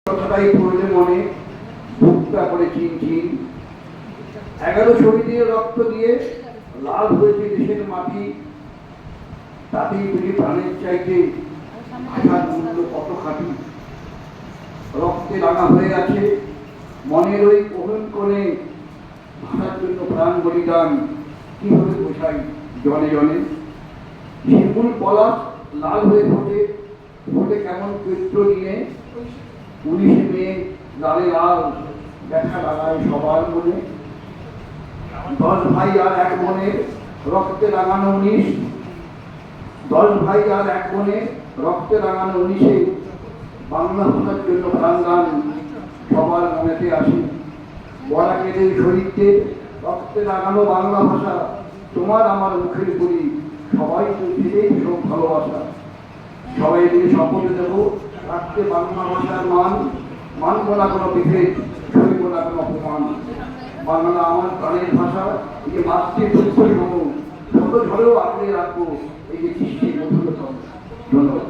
কথাটাই পড়লে মনে বুকটা করে চিনচিন। 11 শহীদের রক্ত দিয়ে লাল হয়েছে দেশের মাটি, তাতেই বুঝি প্রাণের চাইতে ভাষার মূল্য কত খাঁটি। রক্তে রাঙা হয়ে আছে মনের ওই কোহন কোণে, ভাষার জন্য প্রাণ বলিদান কিভাবে বোঝাই জনে জনে। শিমুল পলাশ লাল হয়ে ফোটে, ফোটে কেমন চৈত্র নিয়ে। 19 মে লালে লাল দেখা লাগায় সবার মনে। 10 ভাই আর এক বোনে রক্তে রাঙানো 19, 10 ভাই আর এক বোনে রক্তে রাঙানো 19-এ বাংলা ভাষার জন্য প্রাণদান সবার মনেতে আসে। বরাকের এই শহীদদের রক্তে রাঙানো বাংলা ভাষা তোমার আমার মুখের বলি, সবাই তো দিলেই সব ভালোবাসা। সবাই মিলে শপথ দেব রাখতে বাংলা ভাষার মান, মানব না কোনো বিভেদ, সইব না কোনো অপমান। বাংলা আমার প্রাণের ভাষা, এই যে মাতৃ দুঃখ ছোট ঝড়েও আঁকড়ে রাখবো এই যে সৃষ্টির মধুরতম। ধন্যবাদ।